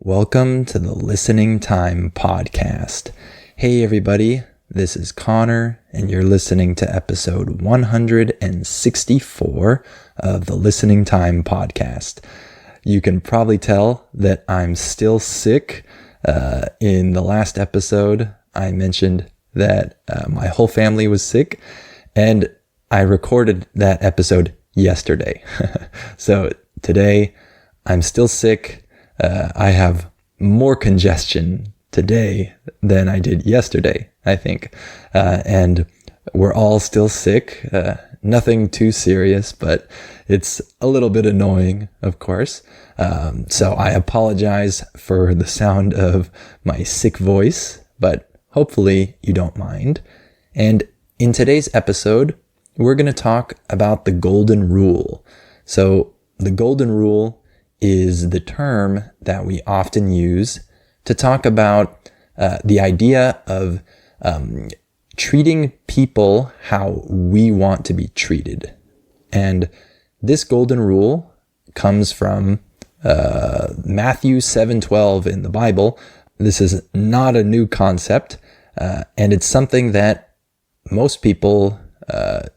Welcome to the Listening Time Podcast. Hey everybody, this is Connor, and you're listening to episode 164 of the Listening Time Podcast. You can probably tell that I'm still sick. In the last episode, I mentioned that my whole family was sick, and I recorded that episode yesterday. So today, I'm still sick. I have more congestion today than I did yesterday, I think. And we're all still sick. Nothing too serious, but it's a little bit annoying, of course. So I apologize for the sound of my sick voice, but hopefully you don't mind. And in today's episode, we're going to talk about the golden rule. So the golden rule is the term that we often use to talk about the idea of treating people how we want to be treated. And this golden rule comes from Matthew 7:12 in the Bible. This is not a new concept, and it's something that most people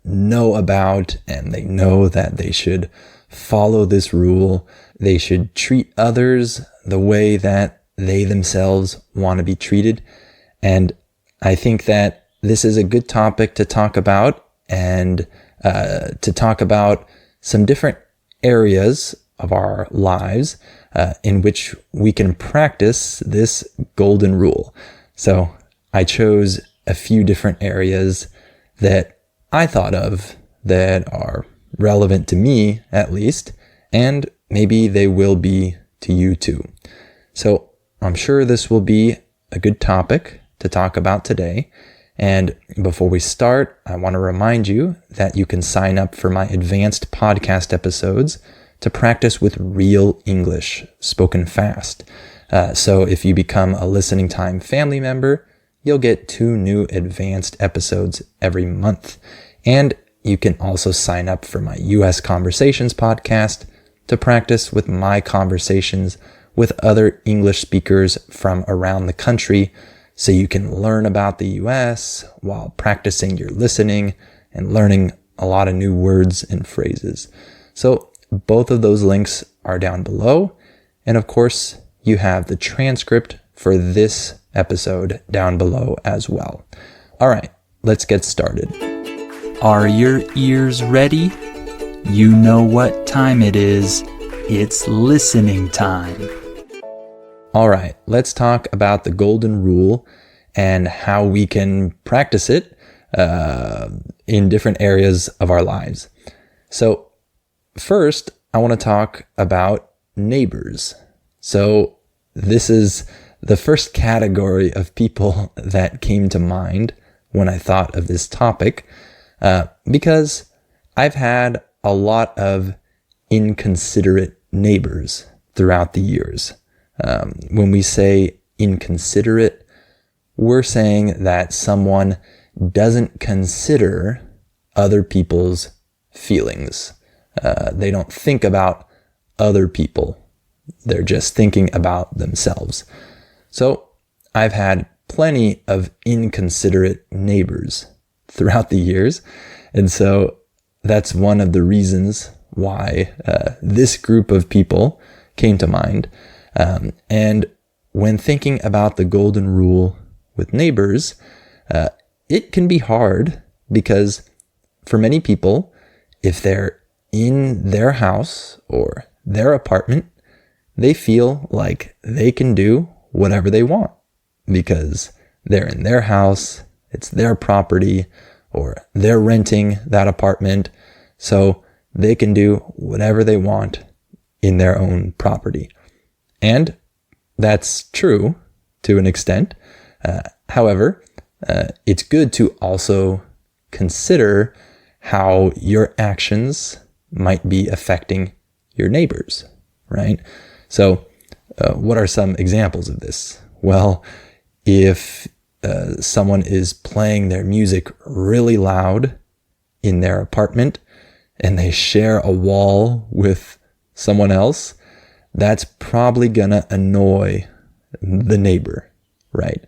know about, and they know that they should follow this rule. They should treat others the way that they themselves want to be treated. And I think that this is a good topic to talk about, and to talk about some different areas of our lives in which we can practice this golden rule. So I chose a few different areas that I thought of that are relevant to me, at least, and maybe they will be to you too. So I'm sure this will be a good topic to talk about today. And before we start, I want to remind you that you can sign up for my advanced podcast episodes to practice with real English spoken fast. So if you become a Listening Time family member, you'll get 2 new advanced episodes every month. And you can also sign up for my US Conversations podcast to practice with my conversations with other English speakers from around the country, so you can learn about the US while practicing your listening and learning a lot of new words and phrases. So both of those links are down below. And of course, you have the transcript for this episode down below as well. All right, let's get started. Are your ears ready? You know what time it is. It's listening time. All right, let's talk about the golden rule and how we can practice it in different areas of our lives. So first, I want to talk about neighbors. So this is the first category of people that came to mind when I thought of this topic, because I've had a lot of inconsiderate neighbors throughout the years. When we say inconsiderate, we're saying that someone doesn't consider other people's feelings. They don't think about other people. They're just thinking about themselves. So I've had plenty of inconsiderate neighbors throughout the years. And so that's one of the reasons why this group of people came to mind. And when thinking about the golden rule with neighbors, it can be hard because for many people, if they're in their house or their apartment, they feel like they can do whatever they want because they're in their house, it's their property, or they're renting that apartment, so they can do whatever they want in their own property. And that's true to an extent. However, it's good to also consider how your actions might be affecting your neighbors, right? So what are some examples of this? Well, if someone is playing their music really loud in their apartment and they share a wall with someone else, that's probably gonna annoy the neighbor, right?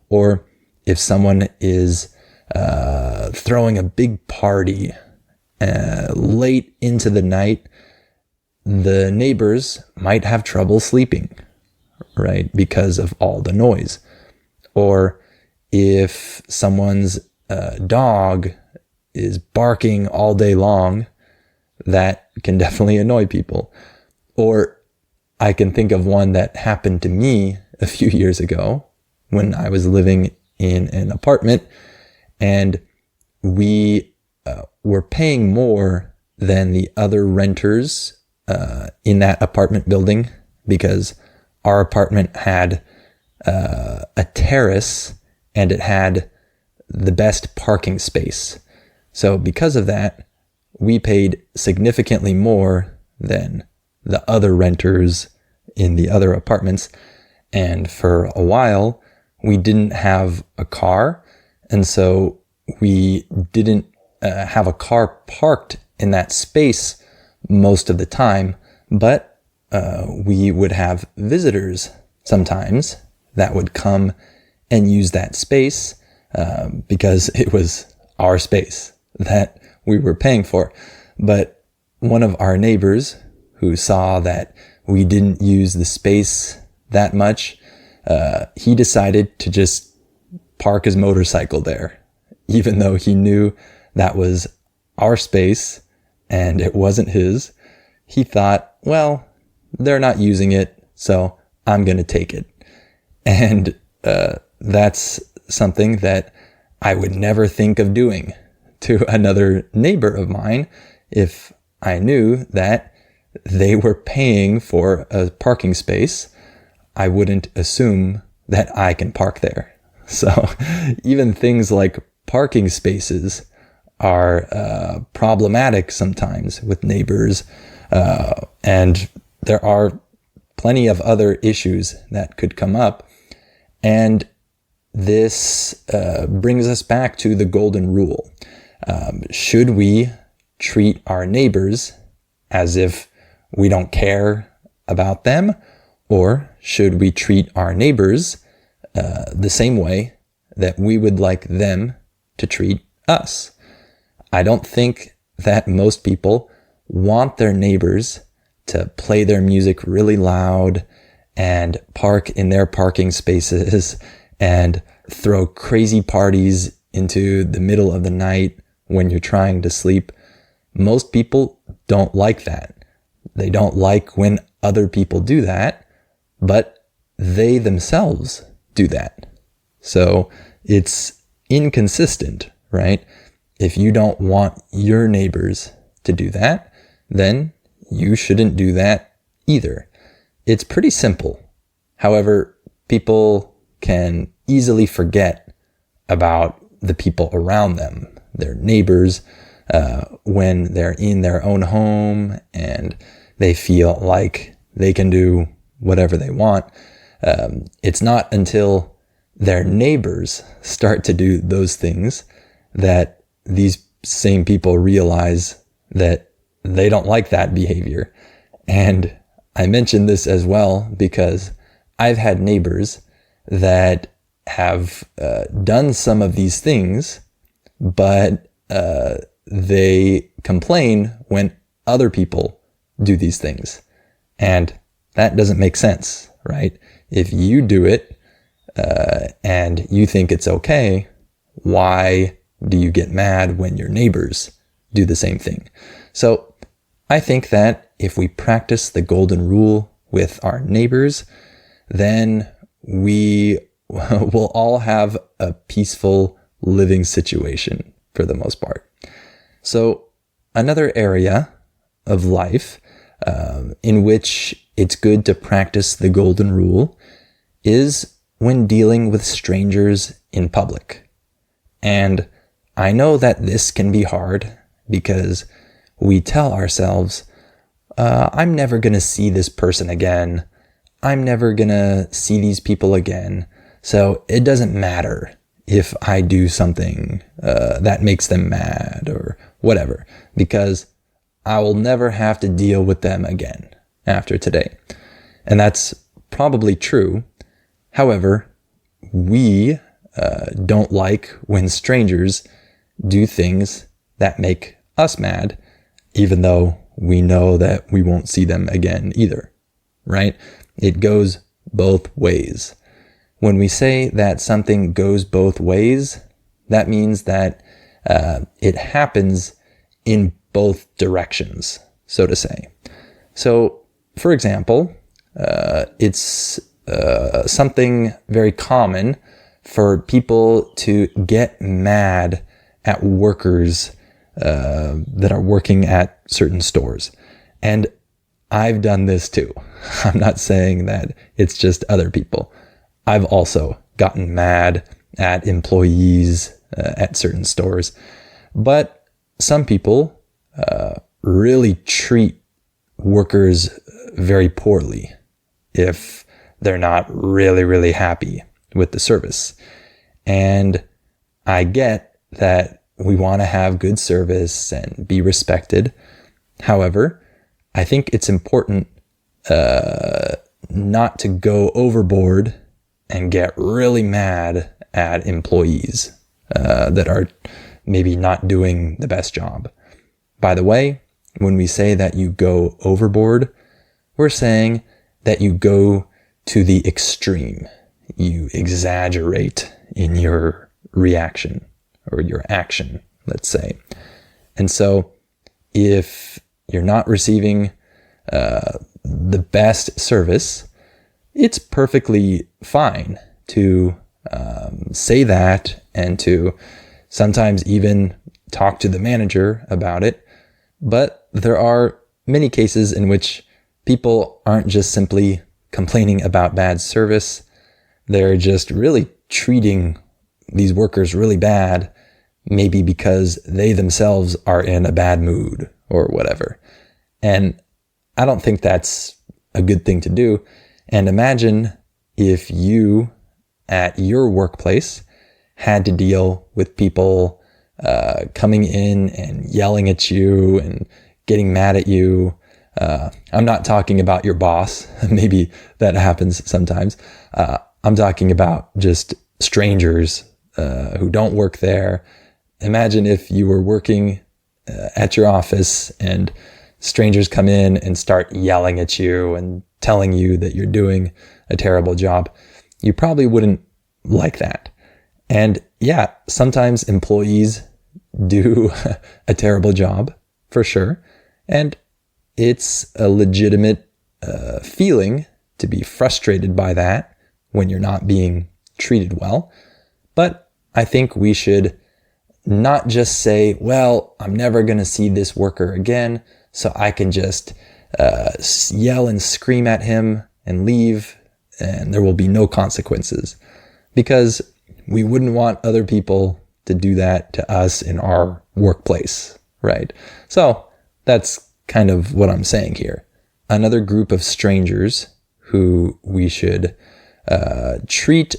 Or if someone is throwing a big party late into the night, the neighbors might have trouble sleeping, right? Because of all the noise. Or if someone's dog is barking all day long, that can definitely annoy people. Or I can think of one that happened to me a few years ago when I was living in an apartment, and we were paying more than the other renters in that apartment building because our apartment had a terrace and it had the best parking space. So because of that, we paid significantly more than the other renters in the other apartments. And for a while, we didn't have a car. And so we didn't have a car parked in that space most of the time. But we would have visitors sometimes that would come and use that space because it was our space that we were paying for. But one of our neighbors who saw that we didn't use the space that much, he decided to just park his motorcycle there, even though he knew that was our space and it wasn't his. He thought, well, they're not using it, so I'm going to take it. And that's something that I would never think of doing to another neighbor of mine if I knew that they were paying for a parking space. I wouldn't assume that I can park there. So even things like parking spaces are problematic sometimes with neighbors. And there are plenty of other issues that could come up. And this brings us back to the golden rule. Should we treat our neighbors as if we don't care about them? Or should we treat our neighbors the same way that we would like them to treat us? I don't think that most people want their neighbors to play their music really loud and park in their parking spaces and throw crazy parties into the middle of the night when you're trying to sleep. Most people don't like that. They don't like when other people do that, but they themselves do that. So it's inconsistent, right? If you don't want your neighbors to do that, then you shouldn't do that either. It's pretty simple. However, people can easily forget about the people around them, their neighbors, when they're in their own home and they feel like they can do whatever they want. It's not until their neighbors start to do those things that these same people realize that they don't like that behavior. And I mention this as well because I've had neighbors that have done some of these things, but they complain when other people do these things. And that doesn't make sense, right? If you do it and you think it's okay, why do you get mad when your neighbors do the same thing? So I think that if we practice the golden rule with our neighbors, then we will all have a peaceful living situation for the most part. So another area of life in which it's good to practice the golden rule is when dealing with strangers in public. And I know that this can be hard because we tell ourselves, I'm never going to see this person again. I'm never going to see these people again. So it doesn't matter if I do something that makes them mad or whatever, because I will never have to deal with them again after today. And that's probably true. However, we don't like when strangers do things that make us mad, even though we know that we won't see them again either, right? It goes both ways. When we say that something goes both ways, that means that it happens in both directions, so to say. So, for example, it's something very common for people to get mad at workers that are working at certain stores. And I've done this too. I'm not saying that it's just other people. I've also gotten mad at employees at certain stores. But some people really treat workers very poorly if they're not really, really happy with the service. And I get that we want to have good service and be respected. However, I think it's important not to go overboard and get really mad at employees that are maybe not doing the best job. By the way, when we say that you go overboard, we're saying that you go to the extreme. You exaggerate in your reaction or your action, let's say. And so if you're not receiving the best service, it's perfectly fine to say that and to sometimes even talk to the manager about it. But there are many cases in which people aren't just simply complaining about bad service. They're just really treating these workers really bad, maybe because they themselves are in a bad mood or whatever. And I don't think that's a good thing to do. And imagine if you at your workplace had to deal with people coming in and yelling at you and getting mad at you. I'm not talking about your boss. Maybe that happens sometimes. I'm talking about just strangers who don't work there. Imagine if you were working at your office and strangers come in and start yelling at you and telling you that you're doing a terrible job. You probably wouldn't like that. And yeah, sometimes employees do a terrible job, for sure. And it's a legitimate feeling to be frustrated by that when you're not being treated well. But I think we should not just say, well, I'm never going to see this worker again, so I can just yell and scream at him and leave, and there will be no consequences. Because we wouldn't want other people to do that to us in our workplace, right? So that's kind of what I'm saying here. Another group of strangers who we should treat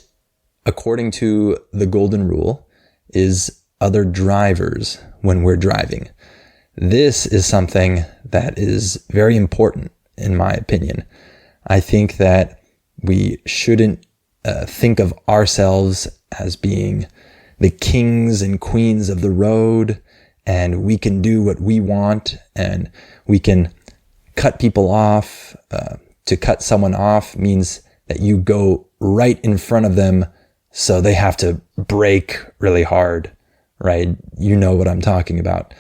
according to the golden rule is other drivers when we're driving. This is something that is very important, in my opinion. I think that we shouldn't think of ourselves as being the kings and queens of the road, and we can do what we want, and we can cut people off. To cut someone off means that you go right in front of them, so they have to brake really hard, right? You know what I'm talking about.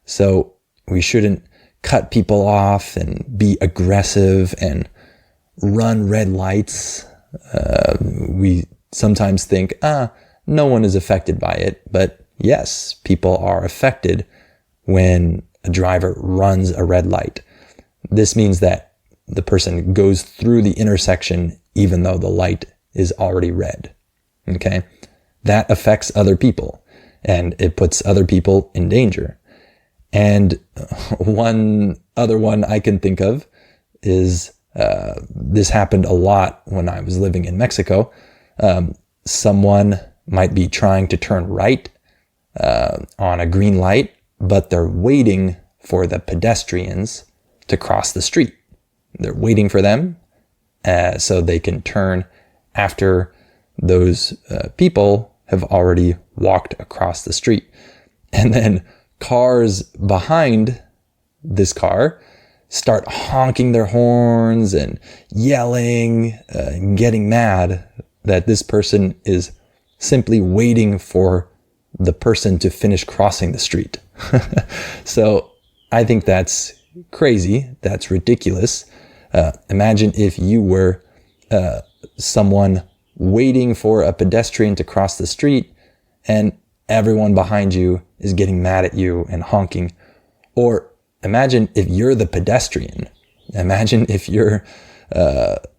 So we shouldn't cut people off and be aggressive and run red lights. We sometimes think, no one is affected by it. But yes, people are affected when a driver runs a red light. This means that the person goes through the intersection even though the light is already red. Okay? That affects other people, and it puts other people in danger. And one other one I can think of is this happened a lot when I was living in Mexico. Someone might be trying to turn right on a green light, but they're waiting for the pedestrians to cross the street. They're waiting for them, so they can turn after those people have already walked across the street. And then cars behind this car start honking their horns and yelling, getting mad that this person is simply waiting for the person to finish crossing the street. So I think that's crazy. That's ridiculous. Imagine if you were someone waiting for a pedestrian to cross the street and everyone behind you is getting mad at you and honking. Or imagine if you're the pedestrian. Imagine if you're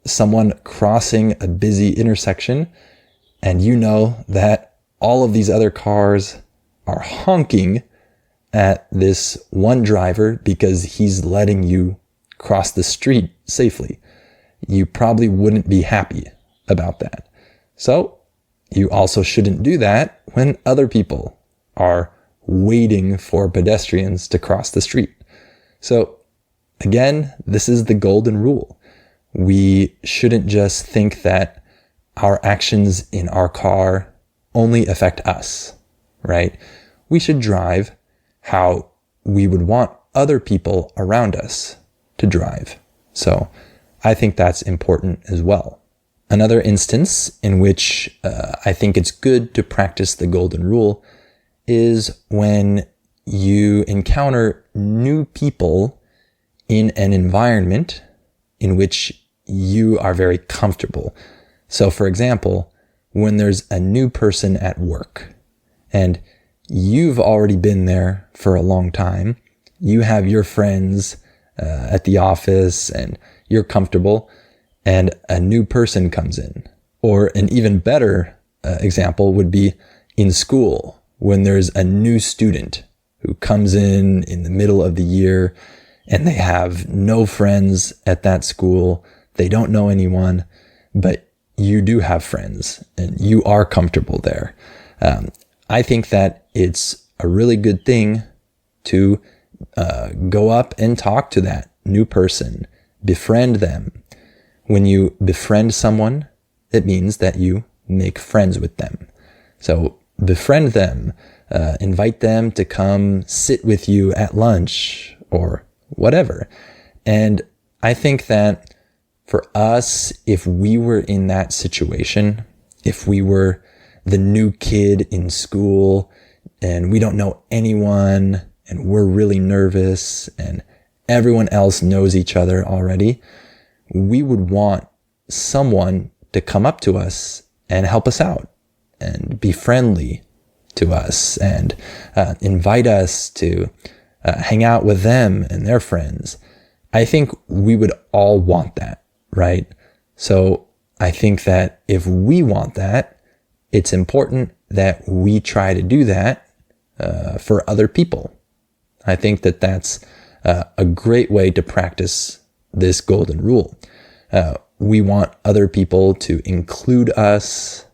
someone crossing a busy intersection and you know that all of these other cars are honking at this one driver because he's letting you cross the street safely. You probably wouldn't be happy about that. So you also shouldn't do that when other people are waiting for pedestrians to cross the street. So again, this is the golden rule. We shouldn't just think that our actions in our car only affect us, right? We should drive how we would want other people around us to drive. So I think that's important as well. Another instance in which I think it's good to practice the golden rule is when you encounter new people in an environment in which you are very comfortable. So for example, when there's a new person at work and you've already been there for a long time, you have your friends at the office and you're comfortable, and a new person comes in. Or an even better example would be in school, when there's a new student who comes in the middle of the year and they have no friends at that school. They don't know anyone, but you do have friends and you are comfortable there. I think that it's a really good thing to go up and talk to that new person, befriend them. When you befriend someone, it means that you make friends with them. So befriend them, invite them to come sit with you at lunch or whatever. And I think that for us, if we were in that situation, if we were the new kid in school and we don't know anyone and we're really nervous and everyone else knows each other already, we would want someone to come up to us and help us out and be friendly to us and invite us to hang out with them and their friends. I think we would all want that, right? So I think that if we want that, it's important that we try to do that for other people. I think that that's a great way to practice this golden rule. We want other people to include us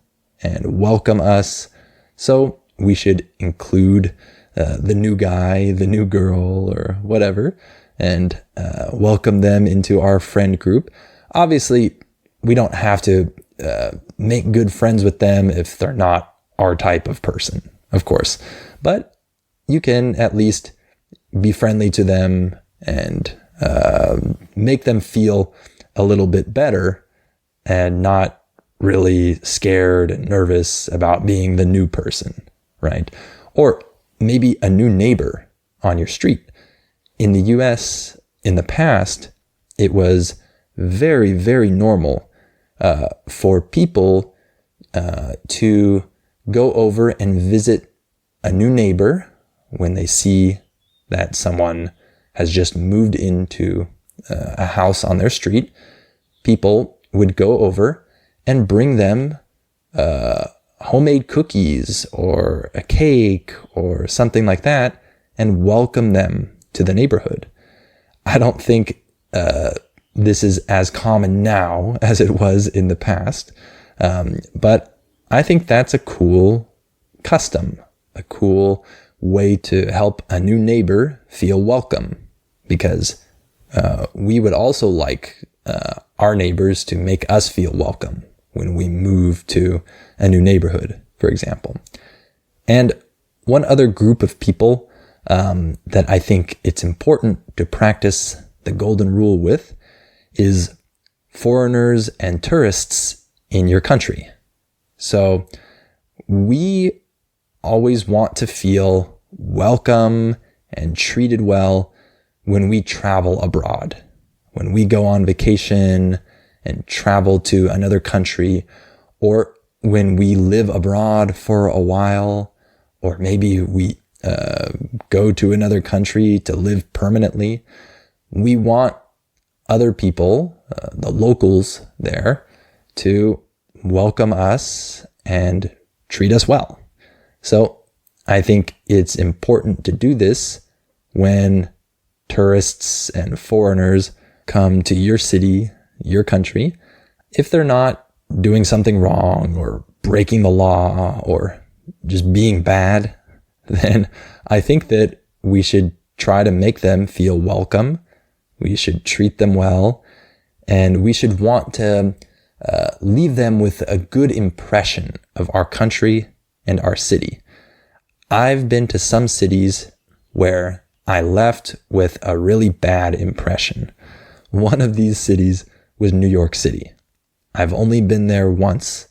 and welcome us. So we should include the new guy, the new girl, or whatever, and welcome them into our friend group. Obviously, we don't have to make good friends with them if they're not our type of person, of course. But you can at least be friendly to them and make them feel a little bit better and not really scared and nervous about being the new person, right? Or maybe a new neighbor on your street. In the US, in the past, it was very, very normal for people to go over and visit a new neighbor when they see that someone has just moved into a house on their street. People would go over and bring them homemade cookies or a cake or something like that and welcome them to the neighborhood. I don't think this is as common now as it was in the past, but I think that's a cool custom, a cool way to help a new neighbor feel welcome, because we would also like our neighbors to make us feel welcome when we move to a new neighborhood, for example. And one other group of people that I think it's important to practice the golden rule with is foreigners and tourists in your country. So we always want to feel welcome and treated well when we travel abroad, when we go on vacation and travel to another country, or when we live abroad for a while, or maybe we go to another country to live permanently. We want other people, the locals there, to welcome us and treat us well. So I think it's important to do this when tourists and foreigners come to your city, your country, if they're not doing something wrong or breaking the law or just being bad, then I think that we should try to make them feel welcome. We should treat them well, and we should want to leave them with a good impression of our country and our city. I've been to some cities where I left with a really bad impression. One of these cities was New York City. I've only been there once,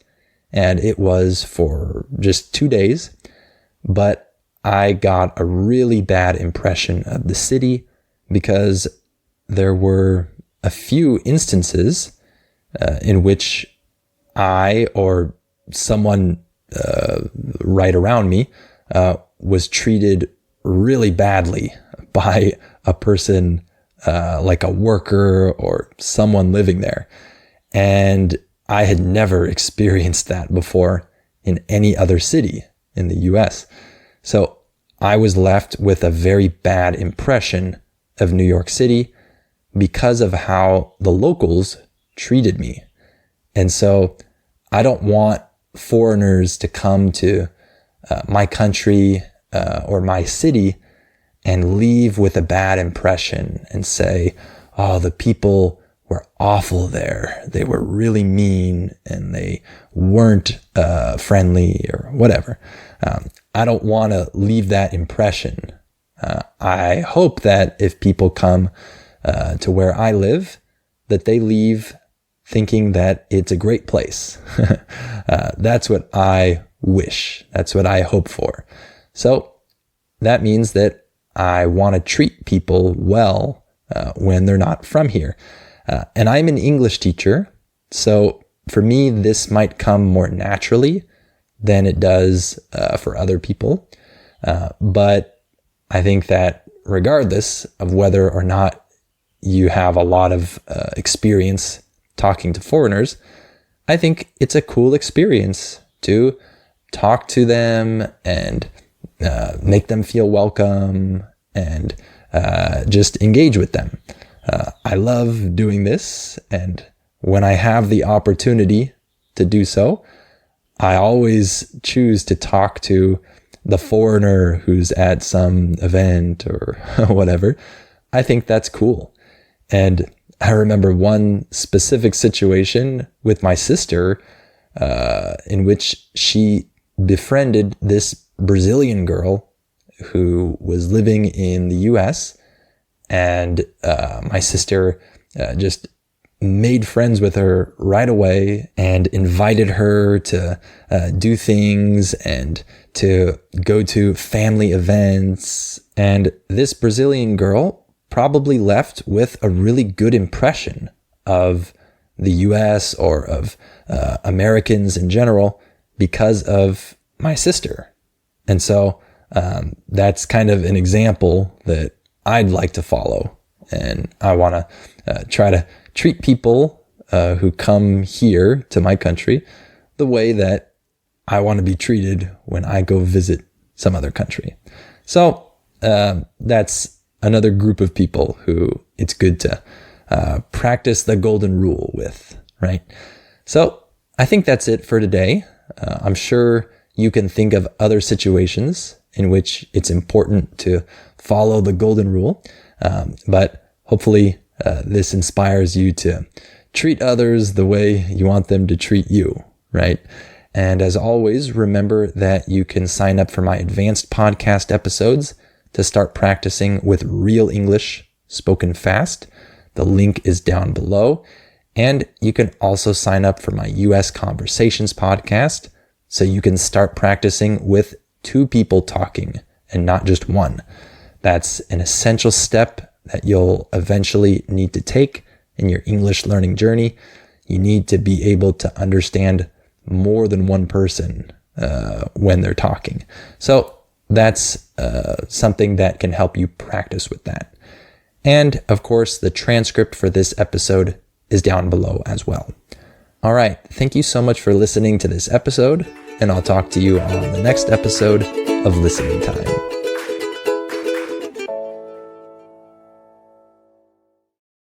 and it was for just 2 days, but I got a really bad impression of the city because there were a few instances in which I or someone right around me was treated really badly by a person like a worker or someone living there. And I had never experienced that before in any other city in the US. So I was left with a very bad impression of New York City because of how the locals treated me. And so I don't want foreigners to come to my country or my city and leave with a bad impression and say, oh, the people were awful there. They were really mean and they weren't friendly or whatever. I don't want to leave that impression. I hope that if people come to where I live, that they leave thinking that it's a great place. That's what I wish. That's what I hope for. So that means that I want to treat people well when they're not from here. And I'm an English teacher, so for me, this might come more naturally than it does for other people. But I think that regardless of whether or not you have a lot of experience talking to foreigners, I think it's a cool experience to talk to them and make them feel welcome and just engage with them. I love doing this, and when I have the opportunity to do so, I always choose to talk to the foreigner who's at some event or whatever. I think that's cool. And I remember one specific situation with my sister in which she befriended this Brazilian girl who was living in the US, and my sister just made friends with her right away and invited her to do things and to go to family events. And this Brazilian girl probably left with a really good impression of the US or of Americans in general because of my sister. And so that's kind of an example that I'd like to follow. And I want to try to treat people who come here to my country the way that I want to be treated when I go visit some other country. So that's another group of people who it's good to practice the golden rule with, right? So I think that's it for today. I'm sure you can think of other situations in which it's important to follow the golden rule. But hopefully this inspires you to treat others the way you want them to treat you, right? And as always, remember that you can sign up for my advanced podcast episodes to start practicing with real English spoken fast. The link is down below. And you can also sign up for my US Conversations podcast so you can start practicing with 2 people talking and not just one. That's an essential step that you'll eventually need to take in your English learning journey. You need to be able to understand more than one person when they're talking. So that's something that can help you practice with that. And of course, the transcript for this episode is down below as well. All right. Thank you so much for listening to this episode, and I'll talk to you on the next episode of Listening Time.